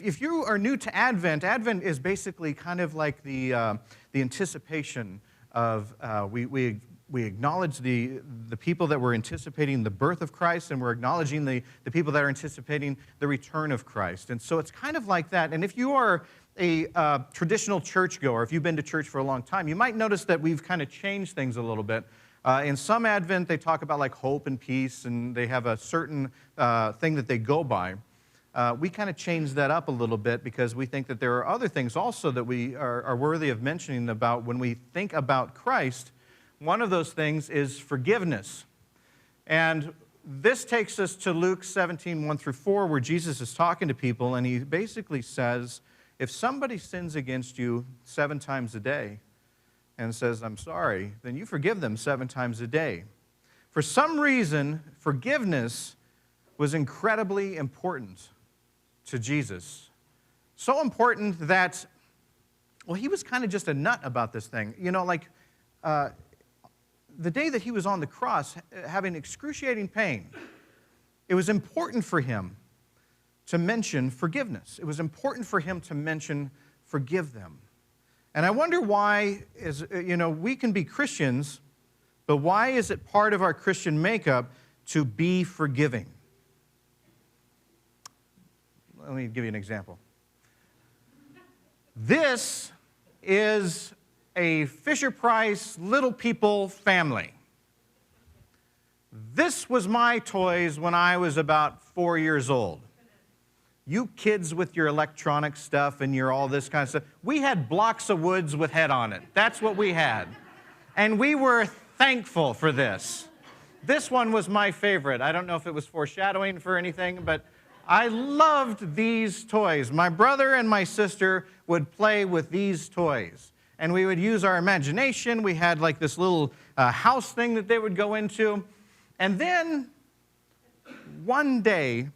If you are new to Advent, Advent is basically kind of like the anticipation of, we acknowledge the people that were anticipating the birth of Christ, and we're acknowledging the people that are anticipating the return of Christ. And so it's kind of like that. And if you are a traditional churchgoer, if you've been to church for a long time, you might notice that we've kind of changed things a little bit. In some Advent, they talk about like hope and peace, and they have a certain thing that they go by. We kind of changed that up a little bit because we think that there are other things also that we are worthy of mentioning about when we think about Christ. One of those things is forgiveness. And this takes us to Luke 17, 1 through 4, where Jesus is talking to people, and he basically says, if somebody sins against you 7 times a day and says, I'm sorry, then you forgive them 7 times a day. For some reason, forgiveness was incredibly important to Jesus. So important that, well, he was kind of just a nut about this thing. You know, like the day that he was on the cross having excruciating pain, it was important for him to mention forgiveness. It was important for him to mention forgive them. And I wonder why, we can be Christians, but why is it part of our Christian makeup to be forgiving? Let me give you an example. This is a Fisher-Price Little People family. This was my toys when I was about 4 years old. You kids with your electronic stuff and your all this kind of stuff, we had blocks of woods with head on it. That's what we had. And we were thankful for this. This one was my favorite. I don't know if it was foreshadowing for anything, but I loved these toys. My brother and my sister would play with these toys, and we would use our imagination. We had like this little house thing that they would go into. And then one day,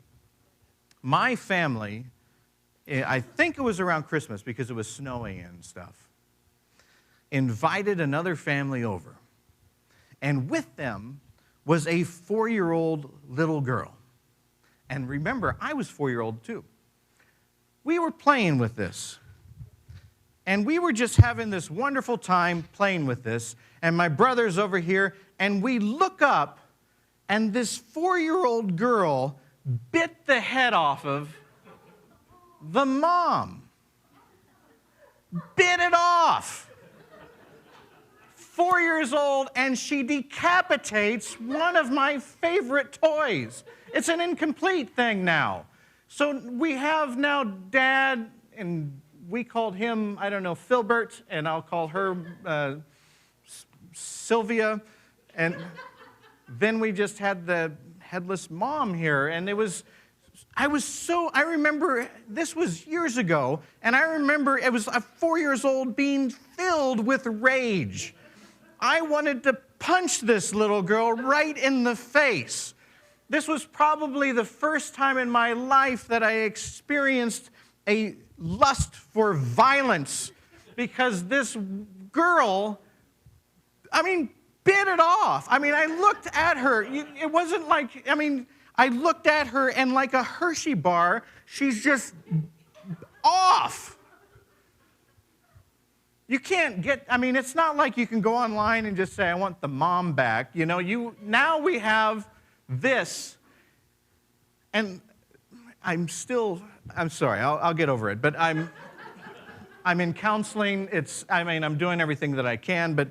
my family, I think it was around Christmas because it was snowing and stuff, invited another family over. And with them was a 4-year-old little girl. And remember, I was 4-year-old too. We were playing with this. And we were just having this wonderful time playing with this. And my brother's over here, and we look up, and this 4-year-old girl bit the head off of the mom. Bit it off. 4 years old, and she decapitates one of my favorite toys. It's an incomplete thing now. So we have now Dad, and we called him, I don't know, Filbert, and I'll call her Sylvia. And then we just had the headless mom here, and I remember, this was years ago, and I remember it was 4 years old being filled with rage. I wanted to punch this little girl right in the face. This was probably the first time in my life that I experienced a lust for violence because this girl, bit it off. I looked at her. It wasn't like, I looked at her and like a Hershey bar, she's just off. You can't get, it's not like you can go online and just say, I want the mom back. Now we have this, and I'm sorry, I'll get over it, but I'm in counseling. I'm doing everything that I can, but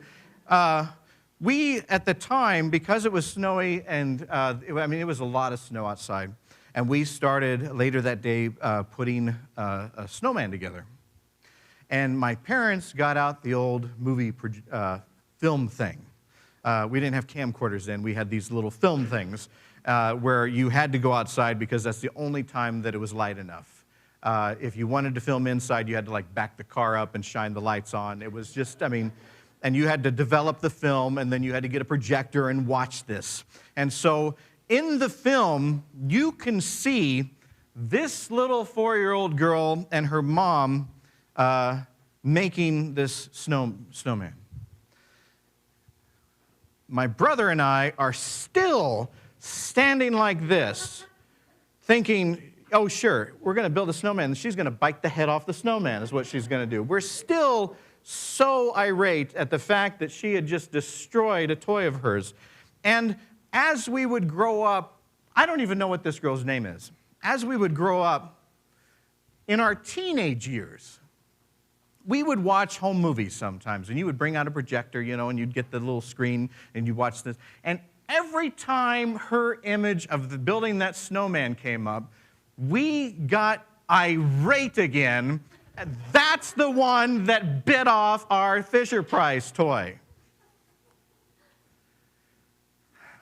we, at the time, because it was snowy, and it was a lot of snow outside, and we started later that day putting a snowman together. And my parents got out the old movie film thing. We didn't have camcorders then. We had these little film things where you had to go outside because that's the only time that it was light enough. If you wanted to film inside, you had to like back the car up and shine the lights on. It was just, and you had to develop the film, and then you had to get a projector and watch this. And so in the film, you can see this little 4-year-old girl and her mom making this snowman. My brother and I are still standing like this, thinking, oh, sure, we're going to build a snowman, and she's going to bite the head off the snowman is what she's going to do. We're still so irate at the fact that she had just destroyed a toy of hers. And as we would grow up, I don't even know what this girl's name is. As we would grow up, in our teenage years, we would watch home movies sometimes, and you would bring out a projector, and you'd get the little screen, and you'd watch this. And every time her image of the building that snowman came up, we got irate again. That's the one that bit off our Fisher-Price toy.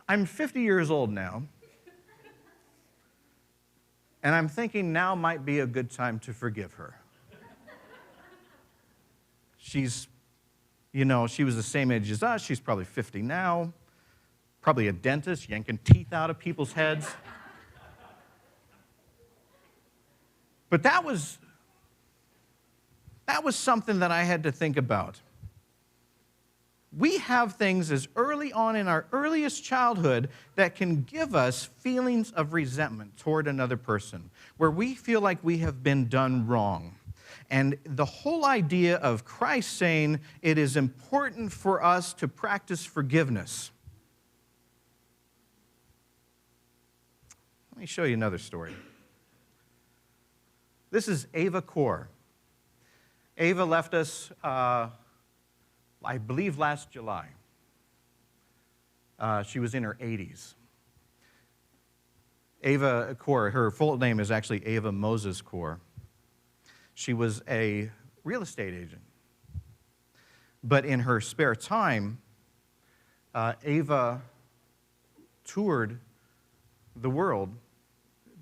I'm 50 years old now, and I'm thinking now might be a good time to forgive her. She was the same age as us. She's probably 50 now, probably a dentist yanking teeth out of people's heads. But that was something that I had to think about. We have things as early on in our earliest childhood that can give us feelings of resentment toward another person, where we feel like we have been done wrong. And the whole idea of Christ saying it is important for us to practice forgiveness. Let me show you another story. This is Ava Kaur. Ava left us, I believe, last July. She was in her 80s. Ava Kaur, her full name is actually Ava Moses Kaur. She was a real estate agent. But in her spare time, Ava toured the world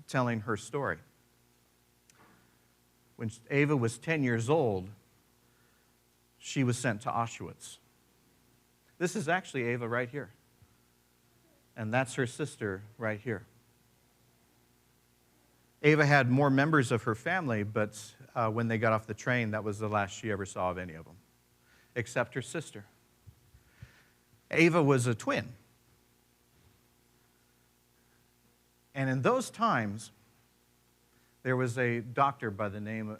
telling her story. When Ava was 10 years old, she was sent to Auschwitz. This is actually Ava right here. And that's her sister right here. Ava had more members of her family, but when they got off the train, that was the last she ever saw of any of them, except her sister. Ava was a twin. And in those times, there was a doctor by the name,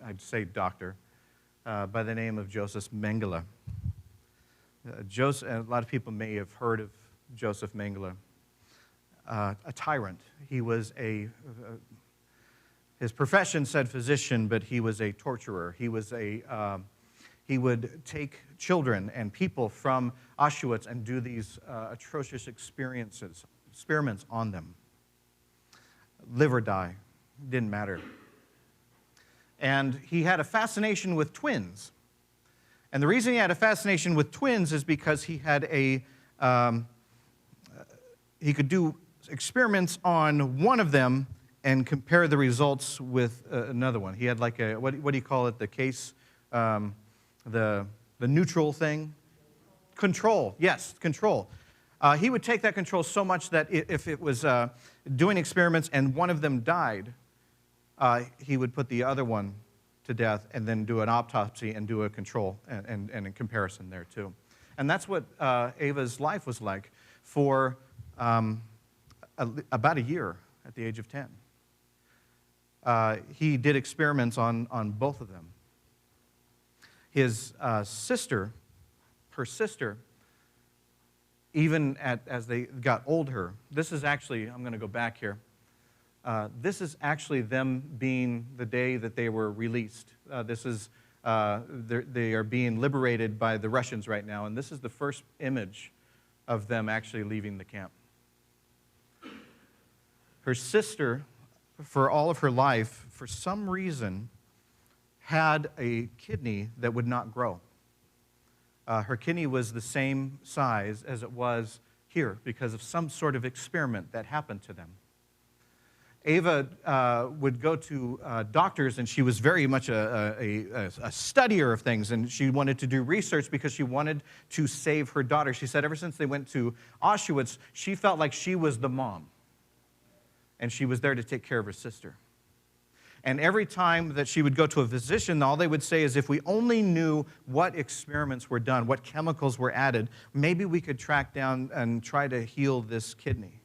by the name of Joseph Mengele. A lot of people may have heard of Joseph Mengele, a tyrant. He was his profession said physician, but he was a torturer. He would take children and people from Auschwitz and do these atrocious experiments on them. Live or die, didn't matter. And he had a fascination with twins. And the reason he had a fascination with twins is because he had he could do experiments on one of them and compare the results with another one. He had like what do you call it, the case, the neutral thing? Control, yes, control. He would take that control so much that if it was doing experiments and one of them died, he would put the other one to death and then do an autopsy and do a control and a comparison there too. And that's what Ava's life was like for about a year at the age of 10. He did experiments on both of them. His sister, even as they got older, this is actually, I'm going to go back here. This is actually them being the day that they were released. They are being liberated by the Russians right now, and this is the first image of them actually leaving the camp. Her sister, for all of her life, for some reason, had a kidney that would not grow. Her kidney was the same size as it was here because of some sort of experiment that happened to them. Ava would go to doctors, and she was very much a studier of things, and she wanted to do research because she wanted to save her daughter. She said ever since they went to Auschwitz, she felt like she was the mom, and she was there to take care of her sister. And every time that she would go to a physician, all they would say is, if we only knew what experiments were done, what chemicals were added, maybe we could track down and try to heal this kidney.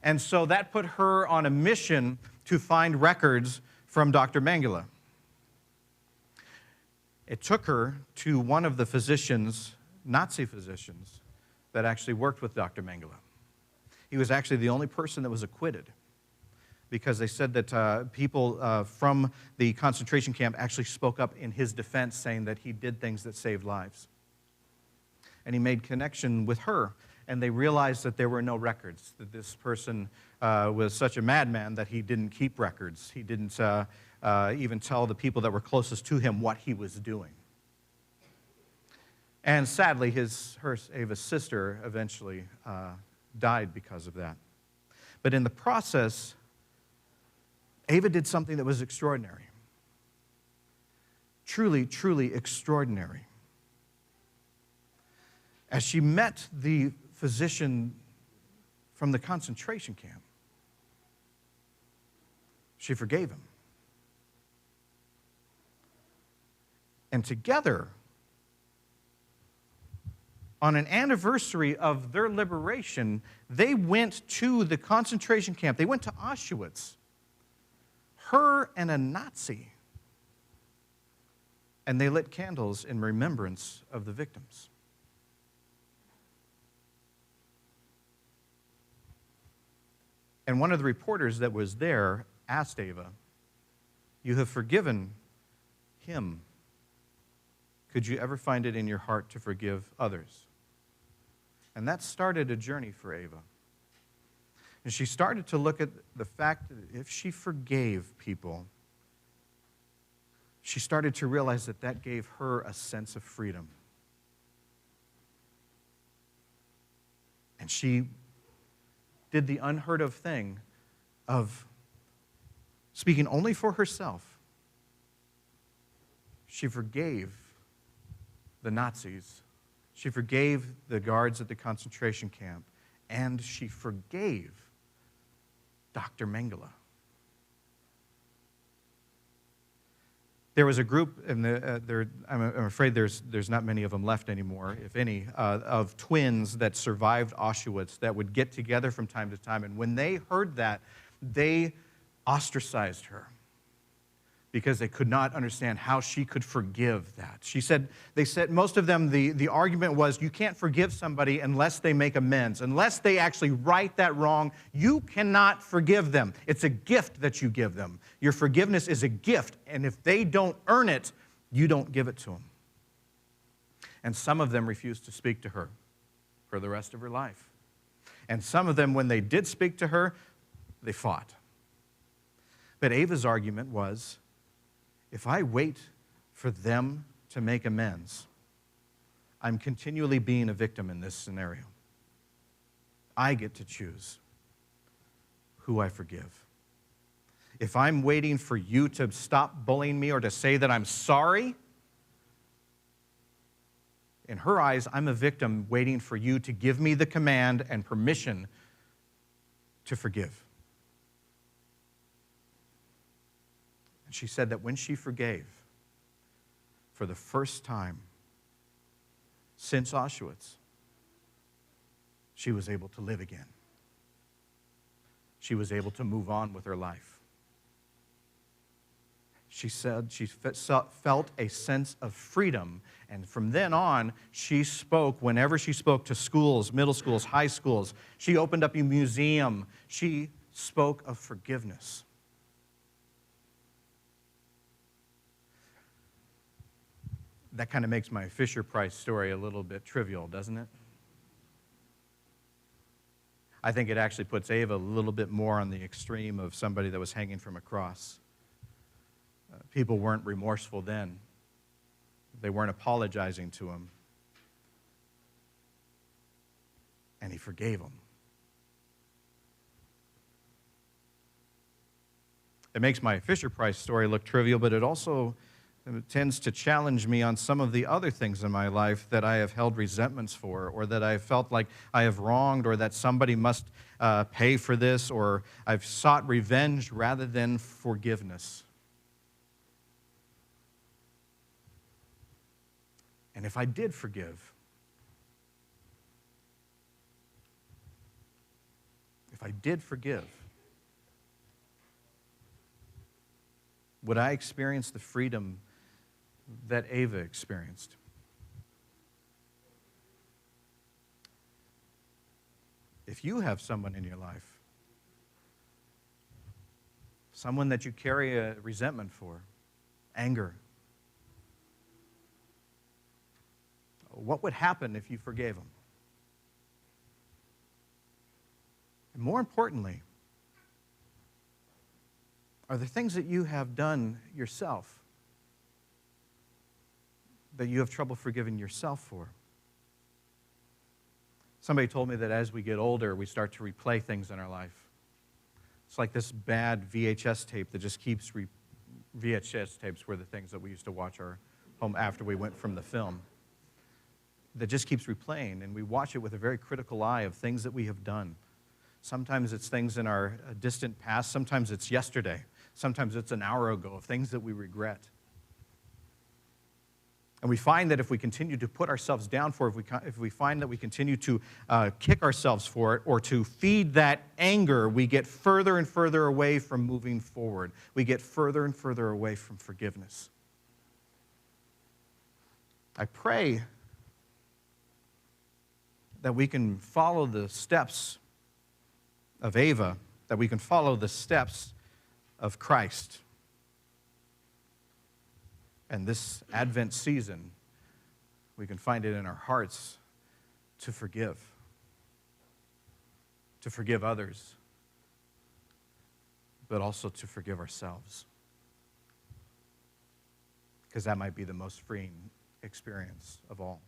And so that put her on a mission to find records from Dr. Mengele. It took her to one of the physicians, Nazi physicians, that actually worked with Dr. Mengele. He was actually the only person that was acquitted, because they said that people from the concentration camp actually spoke up in his defense, saying that he did things that saved lives. And he made connection with her, and they realized that there were no records, that this person was such a madman that he didn't keep records. He didn't even tell the people that were closest to him what he was doing. And sadly, Ava's sister eventually died because of that. But in the process, Ava did something that was extraordinary. Truly, truly extraordinary. As she met the physician from the concentration camp, she forgave him. And together, on an anniversary of their liberation, they went to the concentration camp. They went to Auschwitz. Her and a Nazi. And they lit candles in remembrance of the victims. And one of the reporters that was there asked Ava, "You have forgiven him. Could you ever find it in your heart to forgive others?" And that started a journey for Ava. And she started to look at the fact that if she forgave people, she started to realize that that gave her a sense of freedom. And she did the unheard of thing of speaking only for herself. She forgave the Nazis. She forgave the guards at the concentration camp. And she forgave Dr. Mengele. There was a group, and I'm afraid there's not many of them left anymore, if any, of twins that survived Auschwitz that would get together from time to time. And when they heard that, they ostracized her because they could not understand how she could forgive that. They said, most of them, the argument was, you can't forgive somebody unless they make amends. Unless they actually right that wrong, you cannot forgive them. It's a gift that you give them. Your forgiveness is a gift, and if they don't earn it, you don't give it to them. And some of them refused to speak to her for the rest of her life. And some of them, when they did speak to her, they fought. But Ava's argument was, if I wait for them to make amends, I'm continually being a victim in this scenario. I get to choose who I forgive. If I'm waiting for you to stop bullying me or to say that I'm sorry, in her eyes, I'm a victim waiting for you to give me the command and permission to forgive. She said that when she forgave, for the first time since Auschwitz, she was able to live again. She was able to move on with her life. She said she felt a sense of freedom, and from then on, she spoke, whenever she spoke to schools, middle schools, high schools, she opened up a museum, she spoke of forgiveness. That kind of makes my Fisher-Price story a little bit trivial, doesn't it? I think it actually puts Ava a little bit more on the extreme of somebody that was hanging from a cross. People weren't remorseful then. They weren't apologizing to him. And he forgave them. It makes my Fisher-Price story look trivial, but it also tends to challenge me on some of the other things in my life that I have held resentments for, or that I felt like I have wronged, or that somebody must pay for this, or I've sought revenge rather than forgiveness. And if I did forgive, I did forgive, would I experience the freedom that Ava experienced? If you have someone in your life, someone that you carry a resentment for, anger, what would happen if you forgave them? And more importantly, are there things that you have done yourself that you have trouble forgiving yourself for? Somebody told me that as we get older, we start to replay things in our life. It's like this bad VHS tape that just keeps VHS tapes were the things that we used to watch our home after we went from the film. That just keeps replaying, and we watch it with a very critical eye of things that we have done. Sometimes it's things in our distant past. Sometimes it's yesterday. Sometimes it's an hour ago of things that we regret. And we find that if we continue to put ourselves down for it, if we find that we continue to kick ourselves for it or to feed that anger, we get further and further away from moving forward. We get further and further away from forgiveness. I pray that we can follow the steps of Ava, that we can follow the steps of Christ. And this Advent season, we can find it in our hearts to forgive others, but also to forgive ourselves. Because that might be the most freeing experience of all.